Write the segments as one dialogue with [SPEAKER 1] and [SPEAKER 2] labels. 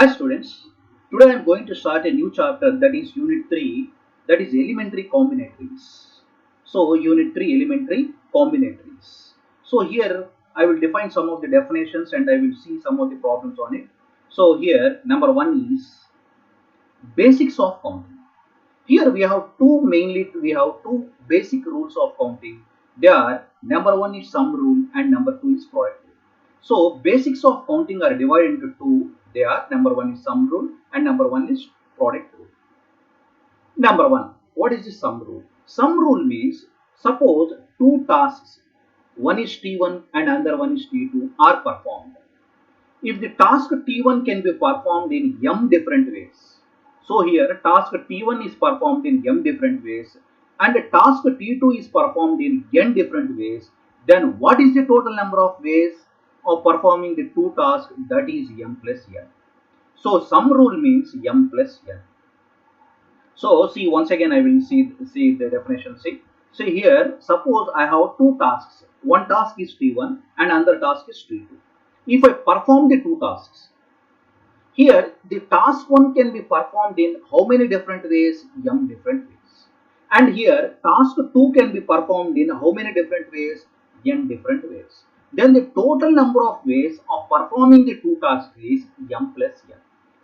[SPEAKER 1] Hi students, today I am going to start a new chapter, that is Unit 3, that is Elementary Combinatories. So Unit 3 Elementary Combinatories. So here I will define some of the definitions and I will see some of the problems on it. So here number 1 is basics of counting. Here we have two basic rules of counting. They are number 1 is sum rule and number 2 is product rule. So basics of counting are divided into two. They are number 1 is sum rule and number 1 is product rule. Number 1, what is the sum rule? Sum rule means suppose two tasks, one is T1 and another one is T2 are performed. If the task T1 can be performed in m different ways, so here task T1 is performed in m different ways and task T2 is performed in n different ways, then what is the total number of ways of performing the two tasks? That is m plus n. So sum rule means m plus n. So see, once again I will see the definition. See here, suppose I have two tasks. One task is T1 and another task is T2. If I perform the two tasks, here the task 1 can be performed in how many different ways? M different ways. And here task 2 can be performed in how many different ways? N different ways. Then the total number of ways of performing the two tasks is M plus N.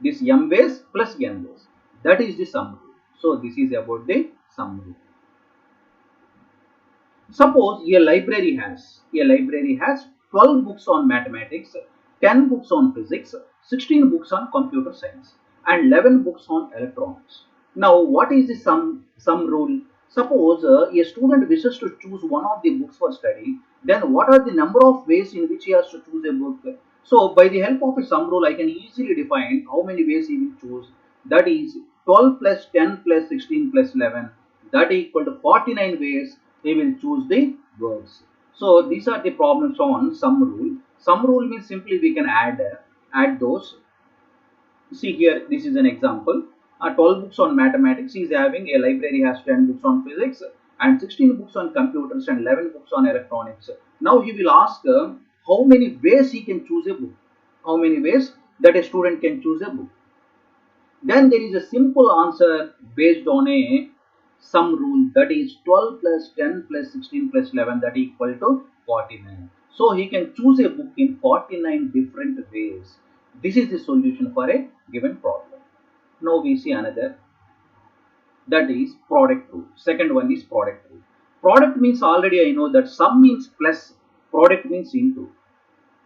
[SPEAKER 1] This M ways plus N ways. That is the sum rule. So this is about the sum rule. Suppose a library has 12 books on mathematics, 10 books on physics, 16 books on computer science, and 11 books on electronics. Now, what is the sum rule? Suppose a student wishes to choose one of the books for study, then what are the number of ways in which he has to choose a book? So, by the help of a sum rule, I can easily define how many ways he will choose. That is 12 plus 10 plus 16 plus 11, that is equal to 49 ways he will choose the words. So these are the problems on sum rule. Sum rule means simply we can add those. See here, this is an example. 12 books on mathematics. He is having a library has 10 books on physics and 16 books on computers and 11 books on electronics. Now he will ask how many ways he can choose a book. How many ways that a student can choose a book. Then there is a simple answer based on a sum rule, that is 12 plus 10 plus 16 plus 11, that is equal to 49. So he can choose a book in 49 different ways. This is the solution for a given problem. Now we see another, that is product rule. Second one is product rule. Product means already I know that sum means plus, product means into.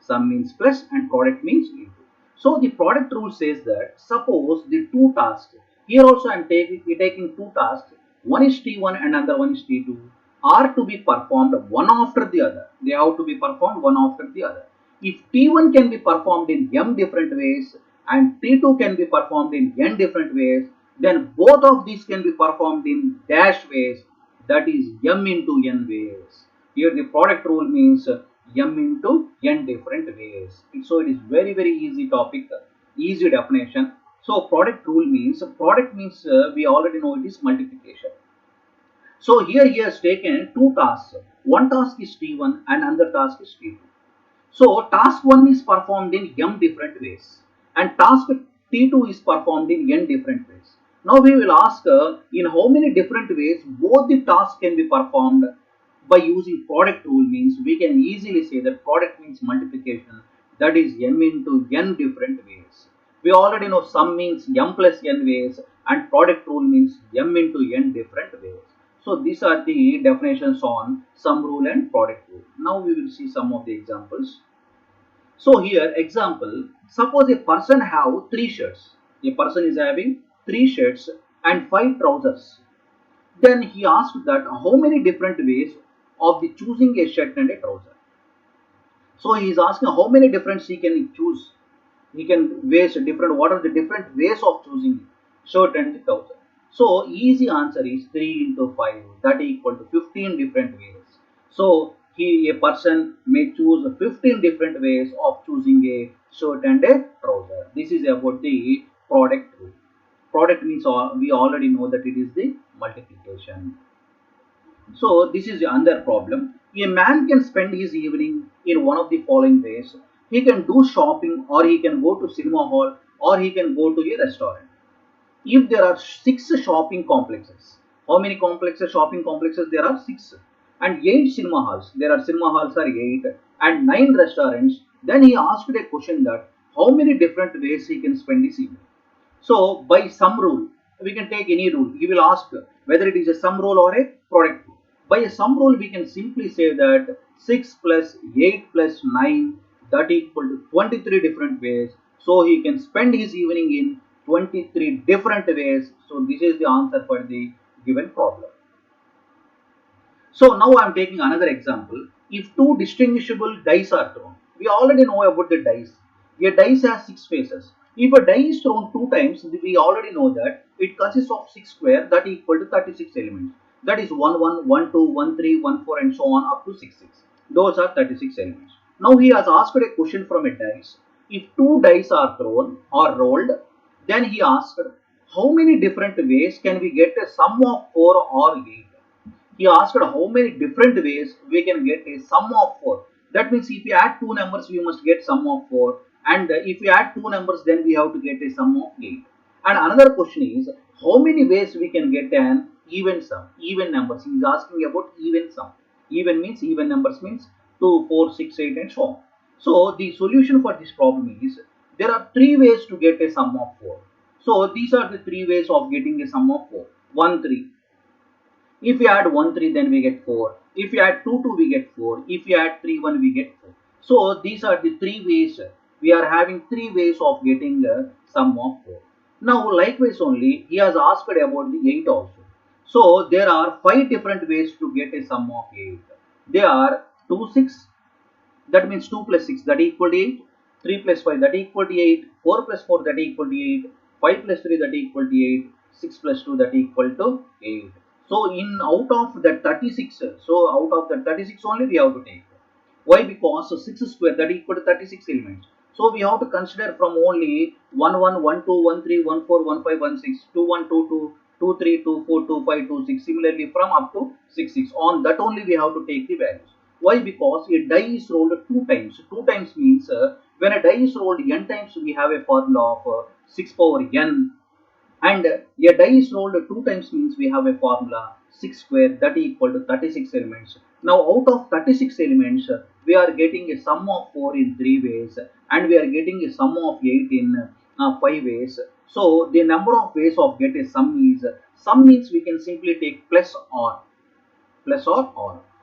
[SPEAKER 1] Sum means plus and product means into. So the product rule says that suppose the two tasks, here also I am taking two tasks, one is T1 and another one is T2, are to be performed one after the other. They have to be performed one after the other. If T1 can be performed in m different ways and T2 can be performed in n different ways, then both of these can be performed in dash ways, that is m into n ways. Here the product rule means m into n different ways. So it is very easy topic, easy definition. So product rule means we already know it is multiplication. So here he has taken two tasks. One task is T1 and another task is T2. So task 1 is performed in m different ways and task T2 is performed in n different ways. Now we will ask in how many different ways both the tasks can be performed. By using product rule means we can easily say that product means multiplication, that is m into n different ways. We already know sum means m plus n ways and product rule means m into n different ways. So these are the definitions on sum rule and product rule. Now we will see some of the examples. So here example, suppose a person have three shirts. A person is having three shirts and five trousers. Then he asked that how many different ways of the choosing a shirt and a trouser. So he is asking how many different he can choose. He can ways different. What are the different ways of choosing shirt and trouser? So easy answer is 3 into 5. That is equal to 15 different ways. So a person may choose 15 different ways of choosing a shirt and a trouser. This is about the product rule. Product means we already know that it is the multiplication. So this is another problem. A man can spend his evening in one of the following ways. He can do shopping or he can go to cinema hall or he can go to a restaurant. If there are 6 shopping complexes, how many complexes, shopping complexes? There are 6. And 8 cinema halls, there are cinema halls are 8, and 9 restaurants. Then he asked a question that how many different ways he can spend his evening. So by some rule, we can take any rule. He will ask whether it is a sum rule or a product rule. By a sum rule, we can simply say that 6 plus 8 plus 9, that equal to 23 different ways. So he can spend his evening in 23 different ways. So this is the answer for the given problem. So now I am taking another example. If two distinguishable dice are thrown, we already know about the dice. A dice has 6 faces. If a die is thrown 2 times, we already know that it consists of 6 square, that equal to 36 elements. That is 1 1, 1 2, 1 3, 1 4 and so on up to 6 6. Those are 36 elements. Now he has asked a question from a dice. If two dice are thrown or rolled, then he asked how many different ways can we get a sum of 4 or 8. He asked how many different ways we can get a sum of 4. That means if we add two numbers, we must get sum of 4. And if we add two numbers, then we have to get a sum of 8. And another question is how many ways we can get an even sum, even numbers. He is asking about even sum. Even means even numbers means 2, 4, 6, 8 and so on. So the solution for this problem is there are 3 ways to get a sum of 4. So these are the 3 ways of getting a sum of 4. 1, 3. If we add 1 3, then we get 4. If we add 2 2, we get 4. If we add 3 1, we get 4. So these are the 3 ways. We are having 3 ways of getting a sum of 4. Now likewise only he has asked about the 8 also. So there are 5 different ways to get a sum of 8. They are 2 6, that means 2 plus 6 that equal to 8, 3 plus 5 that equal to 8, 4 plus 4 that equal to 8, 5 plus 3 that equal to 8, 6 plus 2 that equal to 8. So in out of that 36, so out of the 36 only we have to take. Why? Because 6 square that equal to 36 elements. So we have to consider from only 1 1, 1 2, 1 3, 1 4, 1 5, 1 6, 2 1, 2 2, 2 3, 2 4, 2 5, 2 6. Similarly from up to 6 6. On that only we have to take the values. Why? Because a die is rolled 2 times. 2 times means when a die is rolled n times, we have a formula of 6 power n, and a die is rolled 2 times means we have a formula 6 square that equal to 36 elements. Now out of 36 elements, we are getting a sum of 4 in 3 ways, and we are getting a sum of 8 in 5 ways. So the number of ways of get a sum is, sum means we can simply take plus or.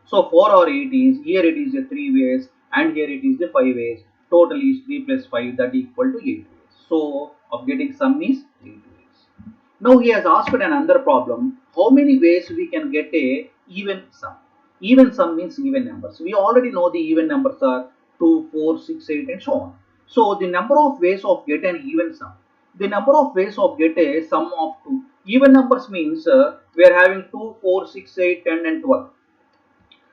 [SPEAKER 1] So 4 or 8 is, here it is a 3 ways and here it is the 5 ways. Total is 3 plus 5 that equal to 8 ways. So of getting sum is 8 ways. Now he has asked another problem. How many ways we can get a even sum? Even sum means even numbers. We already know the even numbers are 2, 4, 6, 8 and so on. So the number of ways of get an even sum. The number of ways of get a sum of 2. Even numbers means we are having 2, 4, 6, 8, 10 and 12.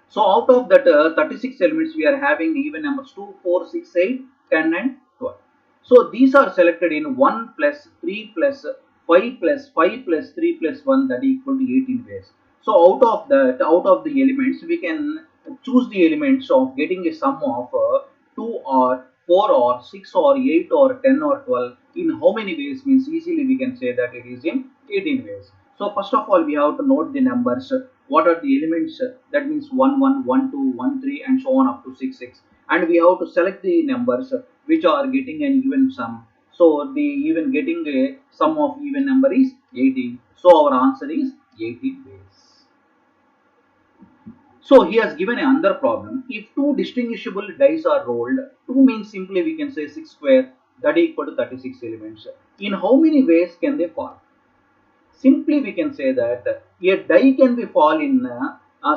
[SPEAKER 1] So out of that 36 elements, we are having even numbers 2, 4, 6, 8, 10 and 12. So these are selected in 1 plus 3 plus 5 plus 5 plus 3 plus 1 that equal to 18 ways. So out of the elements, we can choose the elements of getting a sum of 2 or 4 or 6 or 8 or 10 or 12 in how many ways means easily we can say that it is in 18 ways. So first of all, we have to note the numbers. What are the elements? That means 1 1, 1 2, 1 3 and so on up to 6 6. And we have to select the numbers which are getting an even sum. So the even getting a sum of even number is 18. So our answer is 18 ways. So he has given another problem. If two distinguishable dice are rolled, 2 means simply we can say 6 square that equal to 36 elements. In how many ways can they fall? Simply we can say that a die can be fall in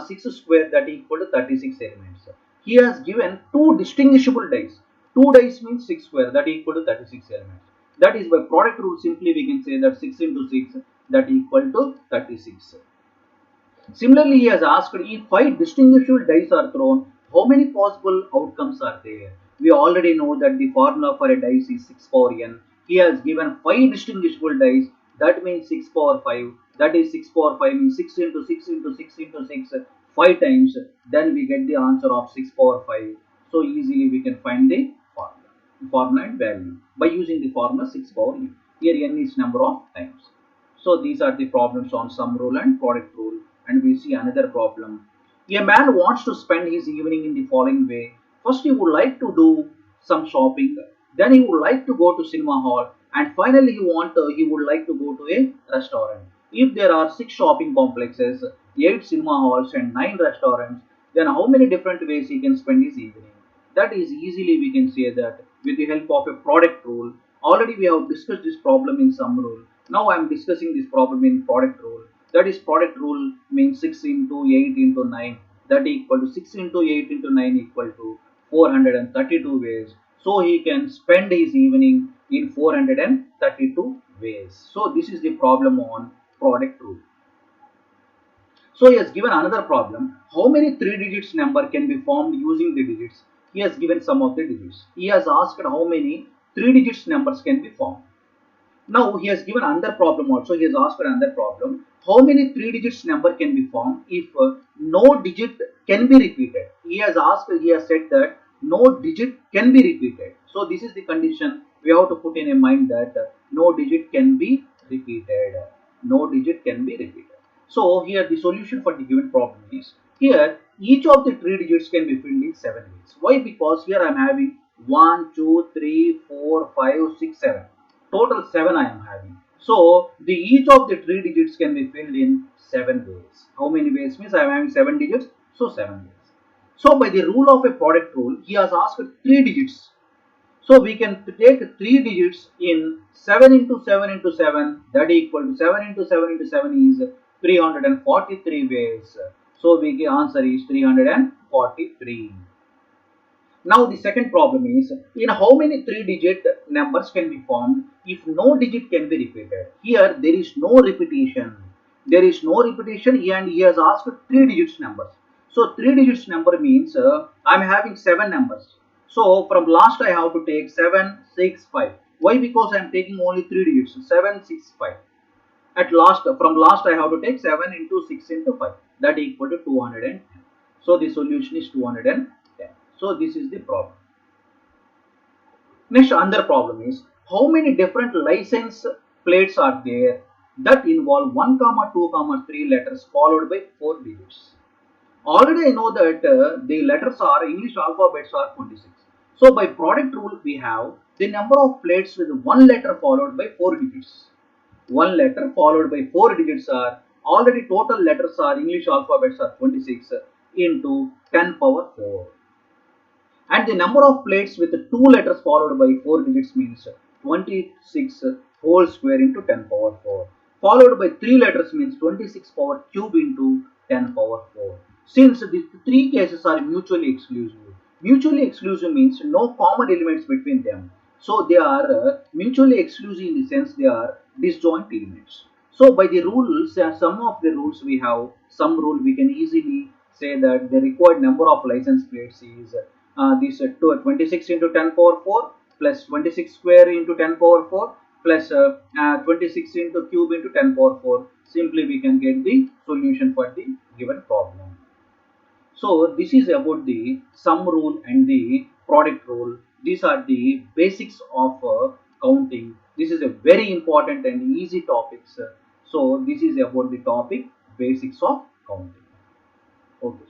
[SPEAKER 1] 6 square that equal to 36 elements. He has given two distinguishable dice. 2 dice means 6 square that equal to 36 elements. That is by product rule, simply we can say that 6 into 6 that equal to 36. Similarly, he has asked if 5 distinguishable dice are thrown, how many possible outcomes are there? We already know that the formula for a dice is 6 power n. He has given 5 distinguishable dice, that means 6 power 5. That is 6 power 5 means 6 into 6 into 6 into 6, 5 times. Then we get the answer of 6 power 5. So easily we can find the formula. formula and value by using the formula 6 power n. Here n is number of times. So these are the problems on sum rule and product rule. And we see another problem. A man wants to spend his evening in the following way. First he would like to do some shopping, then he would like to go to cinema hall, and finally he would like to go to a restaurant. If there are 6 shopping complexes, 8 cinema halls and 9 restaurants, then how many different ways he can spend his evening? That is easily we can say that with the help of a product rule. Already we have discussed this problem in sum rule. Now I am discussing this problem in product rule. That is product rule means 6 into 8 into 9, that equal to 6 into 8 into 9 equal to 432 ways. So he can spend his evening in 432 ways. So this is the problem on product rule. So he has given another problem. How many 3 digits number can be formed using the digits? He has given some of the digits. He has asked how many 3 digits numbers can be formed. Now he has given another problem also. He has asked another problem. How many 3 digits number can be formed if no digit can be repeated? He has said that no digit can be repeated. So this is the condition we have to put in a mind that no digit can be repeated. No digit can be repeated. So here the solution for the given problem is, here each of the 3 digits can be filled in 7 ways. Why? Because here I am having 1, 2, 3, 4, 5, 6, 7. Total 7 I am having. So the each of the 3 digits can be filled in 7 ways. How many ways means I am having 7 digits? So 7 ways. So by the rule of a product rule, he has asked 3 digits. So we can take 3 digits in 7 into 7 into 7, that equal to 7 into 7 into 7 is 343 ways. So the answer is 343. Now the second problem is, in how many 3 digit numbers can be formed if no digit can be repeated? Here there is no repetition. There is no repetition and he has asked 3 digits numbers. So 3 digits number means I am having 7 numbers. So from last I have to take 7, 6, 5. Why? Because I am taking only 3 digits, 7, 6, 5. At last, from last I have to take 7 into 6 into 5, that equal to 210. So the solution is 210. So this is the problem. Next, another problem is, how many different license plates are there that involve 1 comma 2 comma 3 letters followed by 4 digits? Already I know that the letters are English alphabets are 26. So by product rule we have the number of plates with 1 letter followed by 4 digits. 1 letter followed by 4 digits are, already total letters are English alphabets are 26 into 10 power 4. And the number of plates with 2 letters followed by 4 digits means 26 whole square into 10 power 4. Followed by 3 letters means 26 power cube into 10 power 4. Since the 3 cases are mutually exclusive. Mutually exclusive means no common elements between them. So they are mutually exclusive in the sense they are disjoint elements. So by the rules, some of the rules we have, some rule we can easily say that the required number of license plates is this 26 into 10 power 4 plus 26 square into 10 power 4 plus 26 into cube into 10 power 4. Simply we can get the solution for the given problem. So this is about the sum rule and the product rule. These are the basics of counting. This is a very important and easy topics. So this is about the topic basics of counting. Okay.